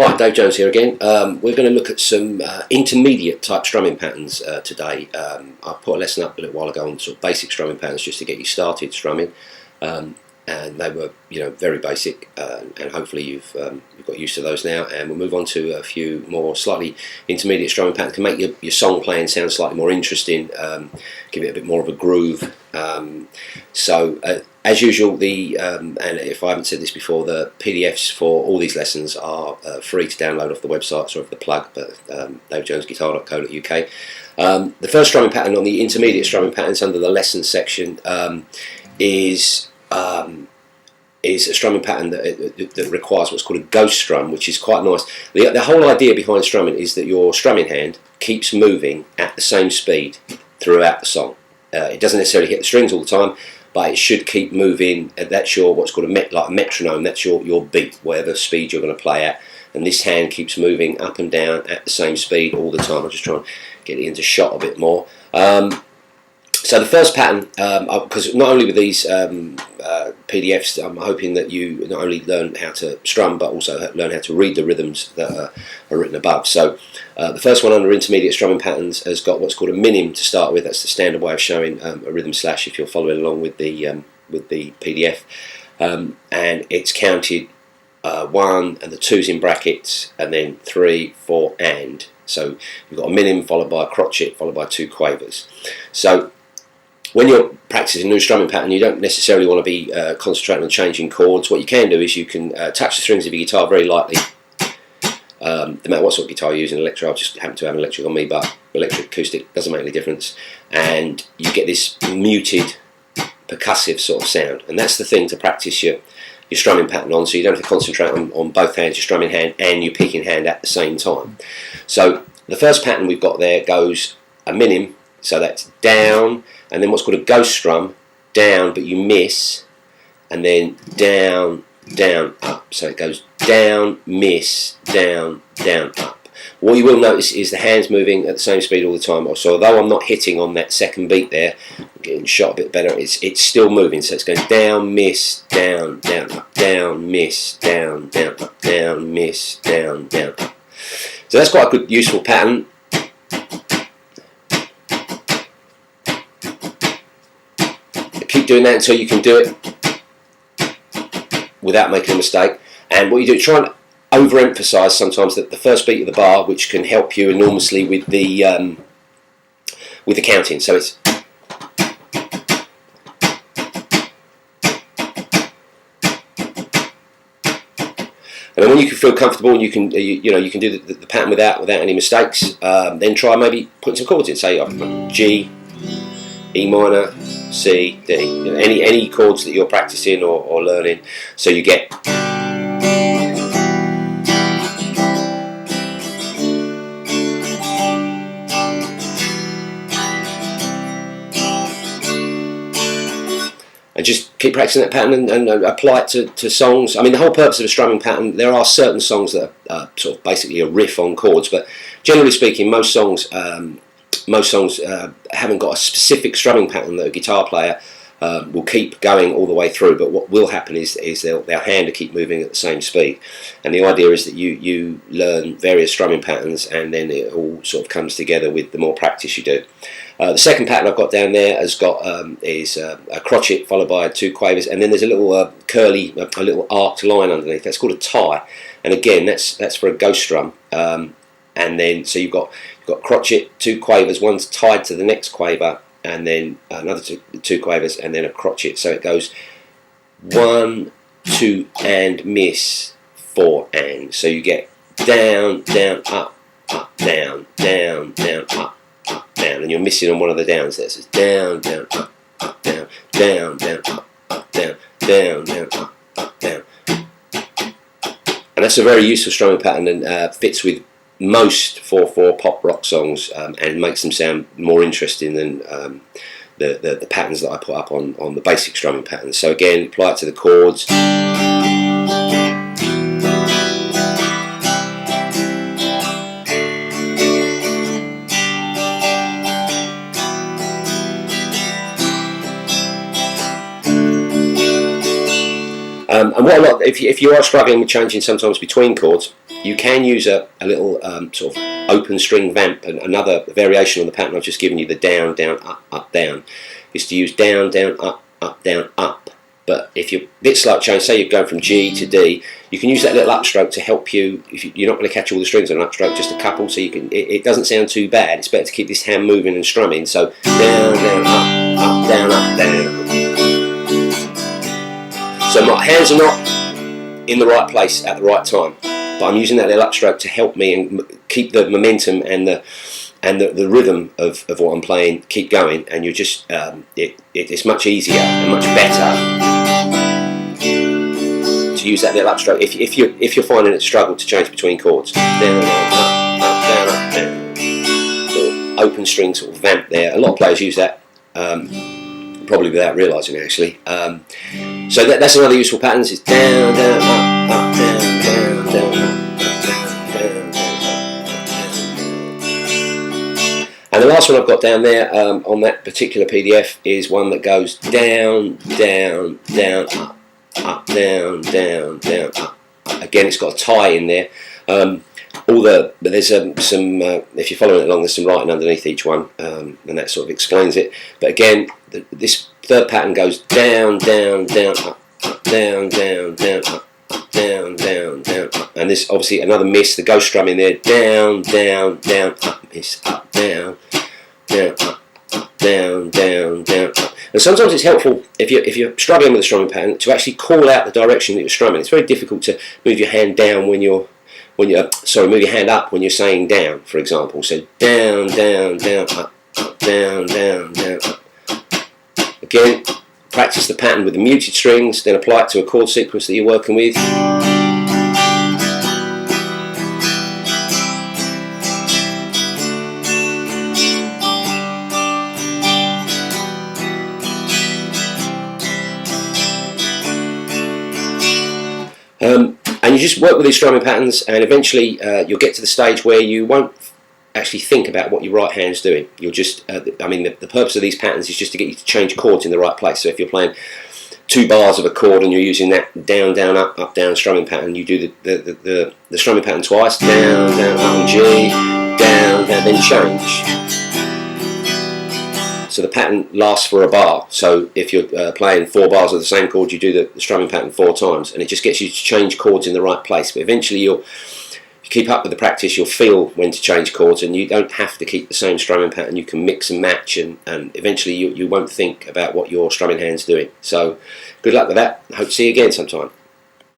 Hi, Dave Jones here again. We're going to look at some intermediate type strumming patterns today. I put a lesson up a little while ago on sort of basic strumming patterns just to get you started strumming, and they were, very basic, and hopefully you've got used to those now. And we'll move on to a few more slightly intermediate strumming patterns to make your song playing sound slightly more interesting, give it a bit more of a groove. As usual, and if I haven't said this before, the PDFs for all these lessons are free to download off the website, sort of the plug, but davejonesguitar.co.uk. The first strumming pattern on the intermediate strumming patterns under the lessons section is a strumming pattern that requires what's called a ghost strum, which is quite nice. The whole idea behind strumming is that your strumming hand keeps moving at the same speed throughout the song. It doesn't necessarily hit the strings all the time, but it should keep moving. That's your what's called like a metronome. That's your beat, whatever speed you're going to play at. And this hand keeps moving up and down at the same speed all the time. I'll just try and get it into shot a bit more. So the first pattern, because not only with these PDFs, I'm hoping that you not only learn how to strum, but also learn how to read the rhythms that are written above. So the first one under intermediate strumming patterns has got what's called a minim to start with. That's the standard way of showing a rhythm slash if you're following along with the PDF. And it's counted 1 and the 2's in brackets, and then 3, 4, and. So you've got a minim followed by a crotchet followed by 2 quavers. So when you're practicing a new strumming pattern, you don't necessarily want to be concentrating on changing chords. What you can do is you can touch the strings of your guitar very lightly. No matter what sort of guitar you're using, electric, I just happen to have an electric on me, but electric, acoustic, doesn't make any difference. And you get this muted, percussive sort of sound. And that's the thing to practice your strumming pattern on, so you don't have to concentrate on both hands, your strumming hand and your picking hand at the same time. So the first pattern we've got there goes a minim, so that's down, and then what's called a ghost strum, down but you miss, and then down, down, up. So it goes down, miss, down, down, up. What you will notice is the hands moving at the same speed all the time. So although I'm not hitting on that second beat there, I'm getting shot a bit better, it's still moving. So it's going down, miss, down, down, up, down, miss, down, down, up, down, miss, down, down, up. So that's quite a good, useful pattern. Keep doing that until you can do it without making a mistake. And what you do, try and overemphasize sometimes the first beat of the bar, which can help you enormously with the counting. So it's and then when you can feel comfortable and you can you can do the pattern without any mistakes, then try maybe putting some chords in. Say G, E minor, C, D. Any chords that you're practicing or learning, so you get. And just keep practicing that pattern and apply it to songs. I mean, the whole purpose of a strumming pattern, there are certain songs that are sort of basically a riff on chords, but generally speaking, most songs haven't got a specific strumming pattern that a guitar player will keep going all the way through. But what will happen is their hand will keep moving at the same speed. And the idea is that you learn various strumming patterns, and then it all sort of comes together with the more practice you do. The second pattern I've got down there has got is a crotchet followed by 2 quavers, and then there's a little curly, a little arced line underneath. That's called a tie, and again that's for a ghost strum. And then so you've got crotchet, 2 quavers, one's tied to the next quaver, and then another two quavers, and then a crotchet. So it goes 1, 2, and miss, 4, and. So you get down, down, up, down, down, down, up, down, and you're missing on one of the downs there. So it's down, down, up, down, down, down, up, down, down, down, up, down. And that's a very useful strumming pattern, and fits with most 4/4 pop rock songs, and makes them sound more interesting than the patterns that I put up on the basic strumming patterns. So again, apply it to the chords. And what a lot, if you are struggling with changing sometimes between chords, You can use a little sort of open string vamp, and another variation on the pattern I've just given you, the down, down, up, down, is to use down, down, up, down, up. But if you're a bit slow change, say you're going from G to D, you can use that little upstroke to help you. If you're not going to catch all the strings on an upstroke, just a couple, so you can. It doesn't sound too bad. It's better to keep this hand moving and strumming. So down, down, up, down, up, down. So my hands are not in the right place at the right time, but I'm using that little upstroke to help me and keep the momentum and the rhythm of what I'm playing keep going, and you're just it's much easier and much better to use that little upstroke if you're finding it a struggle to change between chords. Down, down, up, down. Little open string sort of vamp there. A lot of players use that probably without realising it actually. So that's another useful pattern. It's down, down, up, down, down, down, up, down, down, down. And the last one I've got down there on that particular PDF is one that goes down, down, down, up, down, down, down, up. Again, it's got a tie in there. There's some if you're following it along, there's some writing underneath each one, and that sort of explains it. But again, this third pattern goes down, down, down, up, down, down, down, up, down, down, down, up. And there's obviously another miss, the ghost strum in there. Down, down, down, up, miss, up, down, down, up, down, down, down, up. And sometimes it's helpful if you're struggling with a strumming pattern to actually call out the direction that you're strumming. It's very difficult to move your hand down move your hand up when you're saying down, for example. So down, down, down, up, down, down, down, up. Again, practice the pattern with the muted strings, then apply it to a chord sequence that you're working with. And you just work with these strumming patterns, and eventually you'll get to the stage where you won't actually think about what your right hand's doing. You'll just, the purpose of these patterns is just to get you to change chords in the right place. So if you're playing 2 bars of a chord and you're using that down, down, up, down strumming pattern, you do the strumming pattern twice, down, down, up and G, down, down, then change. So the pattern lasts for a bar. So if you're playing 4 bars of the same chord, you do the strumming pattern 4 times, and it just gets you to change chords in the right place. But eventually if you keep up with the practice, you'll feel when to change chords, and you don't have to keep the same strumming pattern. You can mix and match, and eventually you won't think about what your strumming hand's doing. So good luck with that. I hope to see you again sometime.